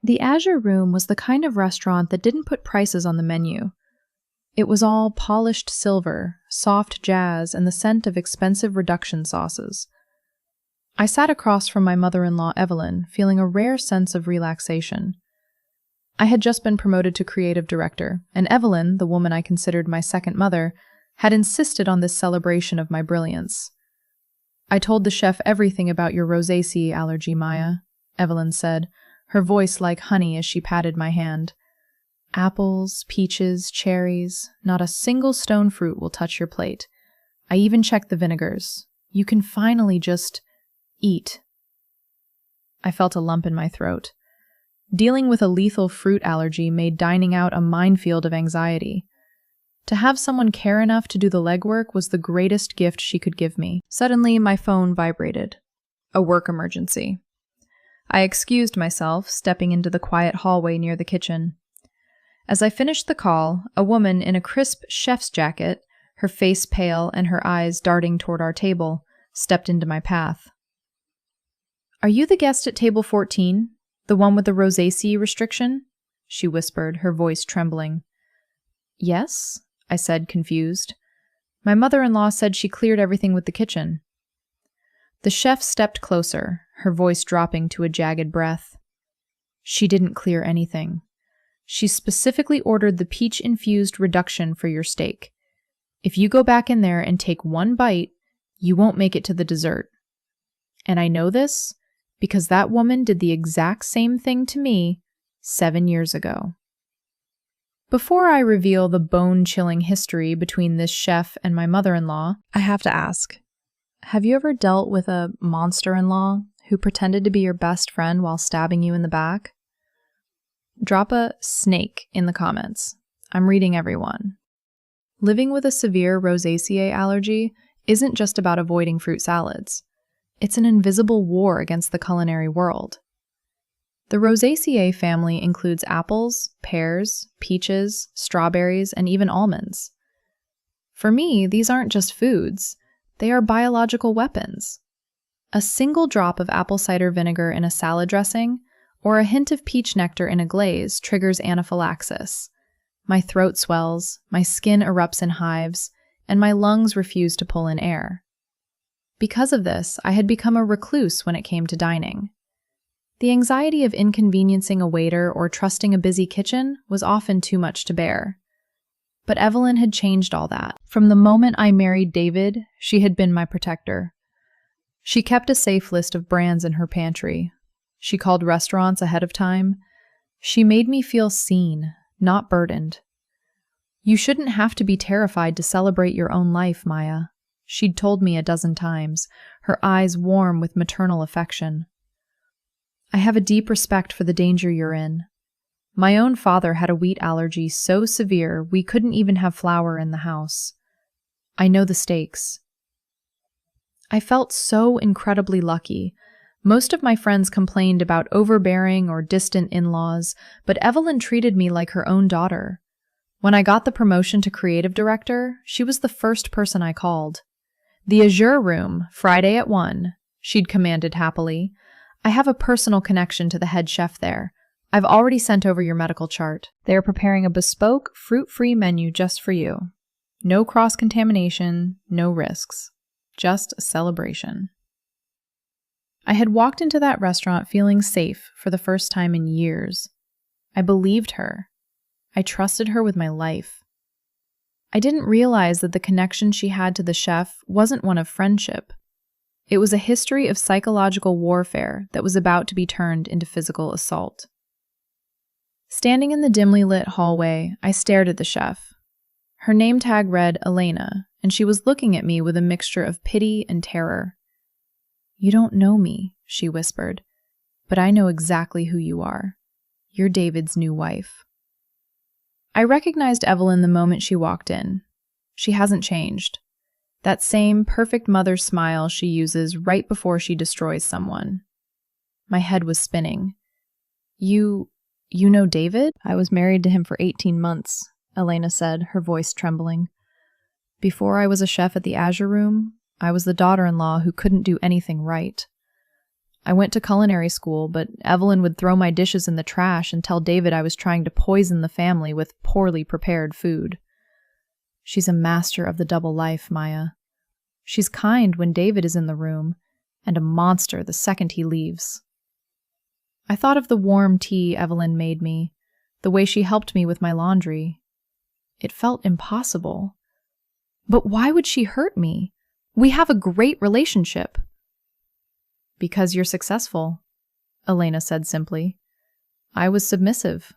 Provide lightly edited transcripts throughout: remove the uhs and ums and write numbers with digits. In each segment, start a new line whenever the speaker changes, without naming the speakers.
The Azure Room was the kind of restaurant that didn't put prices on the menu. It was all polished silver, soft jazz, and the scent of expensive reduction sauces. I sat across from my mother-in-law, Evelyn, feeling a rare sense of relaxation. I had just been promoted to creative director, and Evelyn, the woman I considered my second mother, had insisted on this celebration of my brilliance. "I told the chef everything about your rosacea allergy, Maya," Evelyn said, her voice like honey as she patted my hand. "Apples, peaches, cherries, not a single stone fruit will touch your plate. I even checked the vinegars. You can finally just eat." I felt a lump in my throat. Dealing with a lethal fruit allergy made dining out a minefield of anxiety. To have someone care enough to do the legwork was the greatest gift she could give me. Suddenly, my phone vibrated. A work emergency. I excused myself, stepping into the quiet hallway near the kitchen. As I finished the call, a woman in a crisp chef's jacket, her face pale and her eyes darting toward our table, stepped into my path. "Are you the guest at table 14? The one with the rosacea restriction?" she whispered, her voice trembling. "Yes," I said, confused. "My mother-in-law said she cleared everything with the kitchen." The chef stepped closer, her voice dropping to a jagged breath. "She didn't clear anything. She specifically ordered the peach-infused reduction for your steak. If you go back in there and take one bite, you won't make it to the dessert. And I know this because that woman did the exact same thing to me 7 years ago." Before I reveal the bone-chilling history between this chef and my mother-in-law, I have to ask, have you ever dealt with a monster-in-law who pretended to be your best friend while stabbing you in the back? Drop a snake in the comments. I'm reading everyone. Living with a severe rosacea allergy isn't just about avoiding fruit salads. It's an invisible war against the culinary world. The Rosaceae family includes apples, pears, peaches, strawberries, and even almonds. For me, these aren't just foods. They are biological weapons. A single drop of apple cider vinegar in a salad dressing or a hint of peach nectar in a glaze triggers anaphylaxis. My throat swells, my skin erupts in hives, and my lungs refuse to pull in air. Because of this, I had become a recluse when it came to dining. The anxiety of inconveniencing a waiter or trusting a busy kitchen was often too much to bear. But Evelyn had changed all that. From the moment I married David, she had been my protector. She kept a safe list of brands in her pantry. She called restaurants ahead of time. She made me feel seen, not burdened. "You shouldn't have to be terrified to celebrate your own life, Maya," she'd told me a dozen times, her eyes warm with maternal affection. "I have a deep respect for the danger you're in. My own father had a wheat allergy so severe we couldn't even have flour in the house. I know the stakes." I felt so incredibly lucky. Most of my friends complained about overbearing or distant in-laws, but Evelyn treated me like her own daughter. When I got the promotion to creative director, she was the first person I called. "The Azure Room, Friday at 1, she'd commanded happily. "I have a personal connection to the head chef there. I've already sent over your medical chart. They are preparing a bespoke, fruit-free menu just for you. No cross-contamination, no risks. Just a celebration." I had walked into that restaurant feeling safe for the first time in years. I believed her. I trusted her with my life. I didn't realize that the connection she had to the chef wasn't one of friendship. It was a history of psychological warfare that was about to be turned into physical assault. Standing in the dimly lit hallway, I stared at the chef. Her name tag read Elena, and she was looking at me with a mixture of pity and terror. "You don't know me," she whispered, "but I know exactly who you are. You're David's new wife." I recognized Evelyn the moment she walked in. She hasn't changed. That same perfect mother smile she uses right before she destroys someone. My head was spinning. You know David?" "I was married to him for 18 months, Elena said, her voice trembling. "Before I was a chef at the Azure Room, I was the daughter-in-law who couldn't do anything right. I went to culinary school, but Evelyn would throw my dishes in the trash and tell David I was trying to poison the family with poorly prepared food. She's a master of the double life, Maya. She's kind when David is in the room, and a monster the second he leaves. I thought of the warm tea Evelyn made me, the way she helped me with my laundry. It felt impossible. But why would she hurt me? We have a great relationship. Because you're successful, Elena said simply. I was submissive.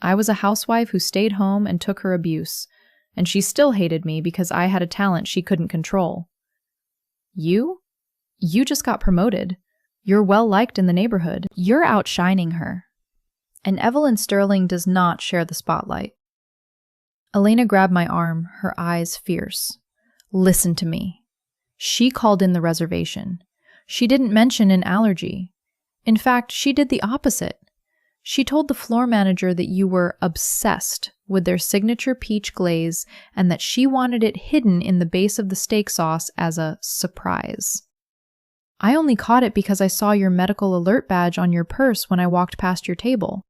I was a housewife who stayed home and took her abuse, and she still hated me because I had a talent she couldn't control. You just got promoted. You're well-liked in the neighborhood. You're outshining her. And Evelyn Sterling does not share the spotlight. Elena grabbed my arm, her eyes fierce. Listen to me. She called in the reservation. She didn't mention an allergy. In fact, she did the opposite. She told the floor manager that you were obsessed with their signature peach glaze and that she wanted it hidden in the base of the steak sauce as a surprise. I only caught it because I saw your medical alert badge on your purse when I walked past your table.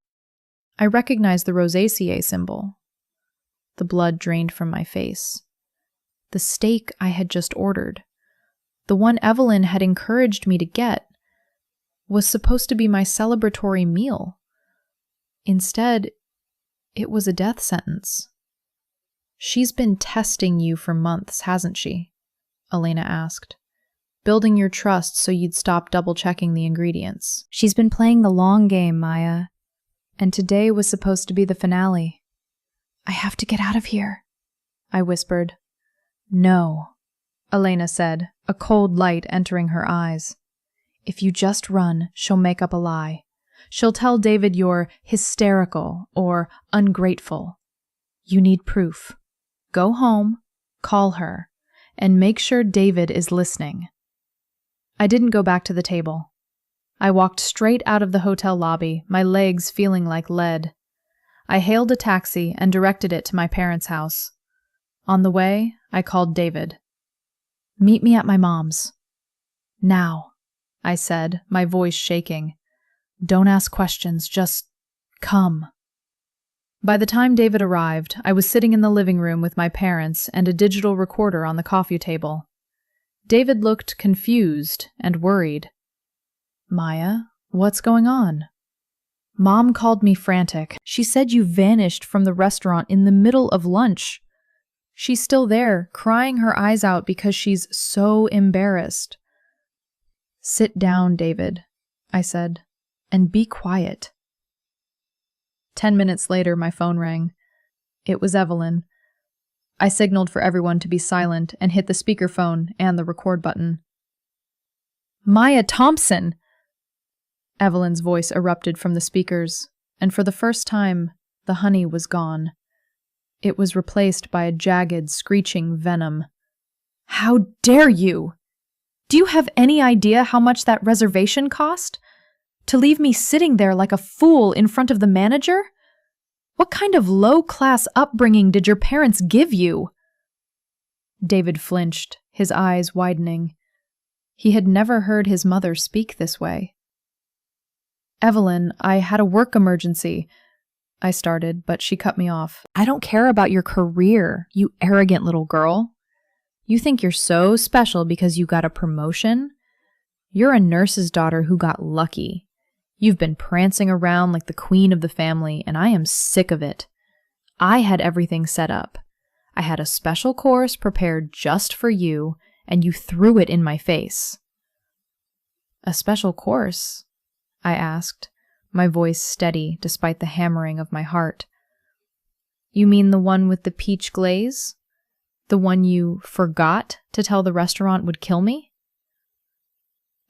I recognized the Rosacea symbol. The blood drained from my face. The steak I had just ordered, the one Evelyn had encouraged me to get, was supposed to be my celebratory meal. Instead, it was a death sentence. She's been testing you for months, hasn't she? Elena asked. Building your trust so you'd stop double-checking the ingredients. She's been playing the long game, Maya. And today was supposed to be the finale. I have to get out of here, I whispered. No, Elena said, a cold light entering her eyes. If you just run, she'll make up a lie. She'll tell David you're hysterical or ungrateful. You need proof. Go home, call her, and make sure David is listening. I didn't go back to the table. I walked straight out of the hotel lobby, my legs feeling like lead. I hailed a taxi and directed it to my parents' house. On the way, I called David. Meet me at my mom's. Now, I said, my voice shaking. Don't ask questions, just come. By the time David arrived, I was sitting in the living room with my parents and a digital recorder on the coffee table. David looked confused and worried. Maya, what's going on? Mom called me frantic. She said you vanished from the restaurant in the middle of lunch. She's still there, crying her eyes out because she's so embarrassed. Sit down, David, I said, and be quiet. 10 minutes later, my phone rang. It was Evelyn. I signaled for everyone to be silent and hit the speakerphone and the record button. Maya Thompson! Evelyn's voice erupted from the speakers, and for the first time, the honey was gone. It was replaced by a jagged, screeching venom. How dare you! Do you have any idea how much that reservation cost? To leave me sitting there like a fool in front of the manager? What kind of low-class upbringing did your parents give you? David flinched, his eyes widening. He had never heard his mother speak this way. Evelyn, I had a work emergency, I started, but she cut me off. I don't care about your career, you arrogant little girl. You think you're so special because you got a promotion? You're a nurse's daughter who got lucky. You've been prancing around like the queen of the family, and I am sick of it. I had everything set up. I had a special course prepared just for you, and you threw it in my face. A special course? I asked, my voice steady despite the hammering of my heart. You mean the one with the peach glaze? The one you forgot to tell the restaurant would kill me?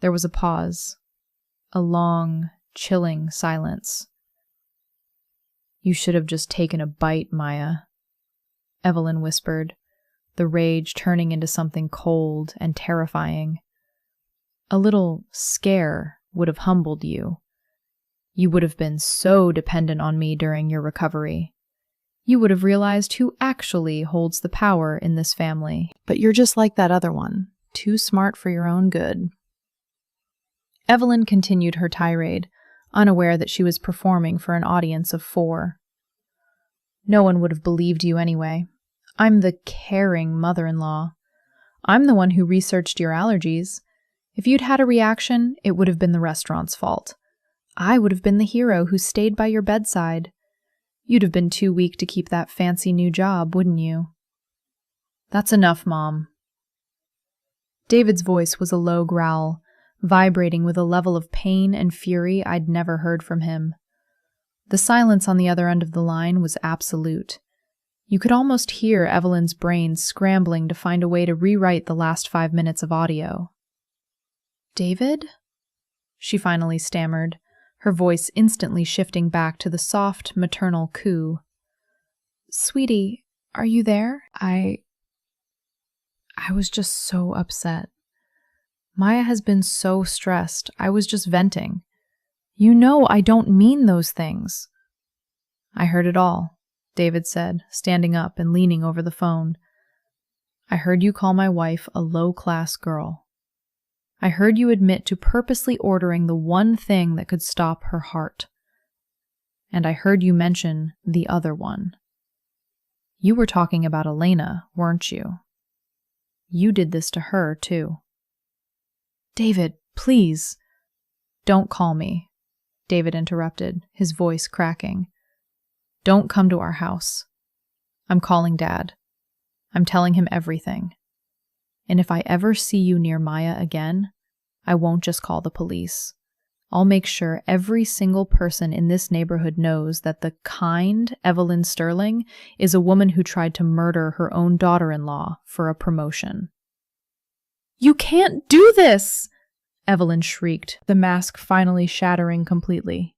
There was a pause, a long, chilling silence. You should have just taken a bite, Maya, Evelyn whispered, the rage turning into something cold and terrifying. A little scare would have humbled you. You would have been so dependent on me during your recovery. You would have realized who actually holds the power in this family. But you're just like that other one, too smart for your own good. Evelyn continued her tirade, unaware that she was performing for an audience of 4. No one would have believed you anyway. I'm the caring mother-in-law. I'm the one who researched your allergies. If you'd had a reaction, it would have been the restaurant's fault. I would have been the hero who stayed by your bedside. You'd have been too weak to keep that fancy new job, wouldn't you? That's enough, Mom. David's voice was a low growl, vibrating with a level of pain and fury I'd never heard from him. The silence on the other end of the line was absolute. You could almost hear Evelyn's brain scrambling to find a way to rewrite the last 5 minutes of audio. "David?" she finally stammered, her voice instantly shifting back to the soft, maternal coo. "Sweetie, are you there? I was just so upset. Maya has been so stressed. I was just venting. You know I don't mean those things." "I heard it all," David said, standing up and leaning over the phone. "I heard you call my wife a low-class girl. I heard you admit to purposely ordering the one thing that could stop her heart. And I heard you mention the other one. You were talking about Elena, weren't you? You did this to her, too." "David, please." "Don't call me," David interrupted, his voice cracking. "Don't come to our house. I'm calling Dad. I'm telling him everything. And if I ever see you near Maya again, I won't just call the police. I'll make sure every single person in this neighborhood knows that the kind Evelyn Sterling is a woman who tried to murder her own daughter-in-law for a promotion." "You can't do this!" Evelyn shrieked, the mask finally shattering completely.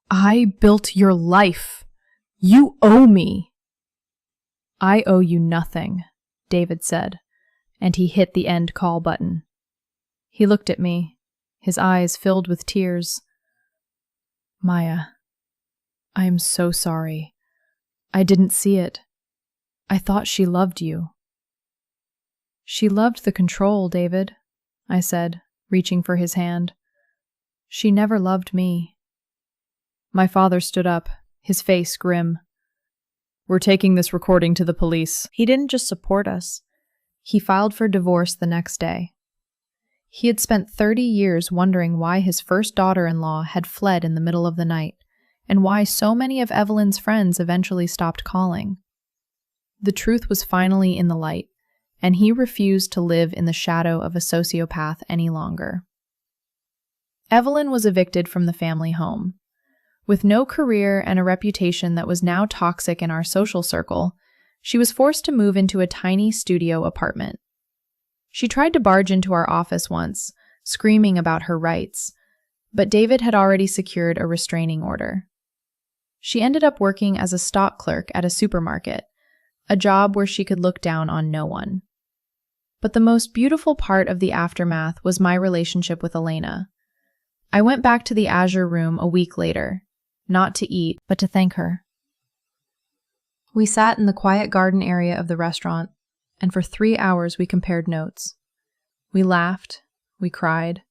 "I built your life. You owe me." "I owe you nothing," David said, and he hit the end call button. He looked at me, his eyes filled with tears. "Maya, I am so sorry. I didn't see it. I thought she loved you." "She loved the control, David," I said, reaching for his hand. "She never loved me." My father stood up, his face grim. "We're taking this recording to the police." He didn't just support us. He filed for divorce the next day. He had spent 30 years wondering why his first daughter-in-law had fled in the middle of the night, and why so many of Evelyn's friends eventually stopped calling. The truth was finally in the light, and he refused to live in the shadow of a sociopath any longer. Evelyn was evicted from the family home. With no career and a reputation that was now toxic in our social circle, she was forced to move into a tiny studio apartment. She tried to barge into our office once, screaming about her rights, but David had already secured a restraining order. She ended up working as a stock clerk at a supermarket, a job where she could look down on no one. But the most beautiful part of the aftermath was my relationship with Elena. I went back to the Azure room a week later, not to eat, but to thank her. We sat in the quiet garden area of the restaurant, and for 3 hours we compared notes. We laughed, we cried,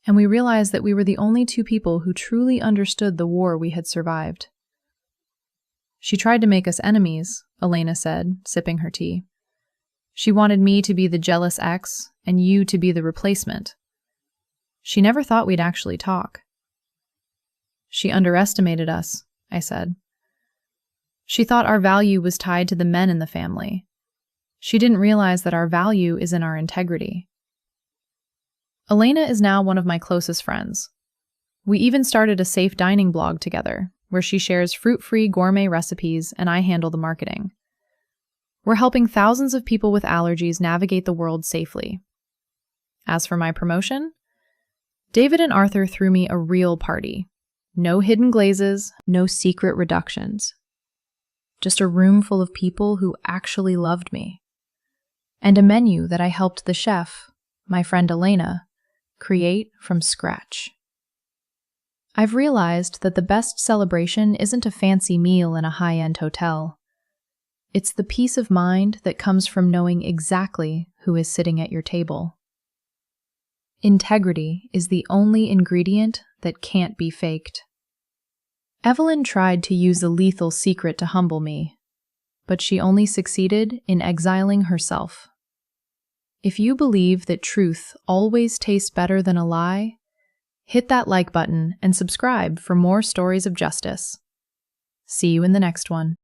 and we realized that we were the only 2 people who truly understood the war we had survived. "She tried to make us enemies," Elena said, sipping her tea. "She wanted me to be the jealous ex, and you to be the replacement. She never thought we'd actually talk." "She underestimated us," I said. "She thought our value was tied to the men in the family. She didn't realize that our value is in our integrity." Elena is now one of my closest friends. We even started a safe dining blog together, where she shares fruit-free gourmet recipes and I handle the marketing. We're helping thousands of people with allergies navigate the world safely. As for my promotion, David and Arthur threw me a real party. No hidden glazes, no secret reductions. Just a room full of people who actually loved me. And a menu that I helped the chef, my friend Elena, create from scratch. I've realized that the best celebration isn't a fancy meal in a high-end hotel. It's the peace of mind that comes from knowing exactly who is sitting at your table. Integrity is the only ingredient that can't be faked. Evelyn tried to use a lethal secret to humble me, but she only succeeded in exiling herself. If you believe that truth always tastes better than a lie, hit that like button and subscribe for more stories of justice. See you in the next one.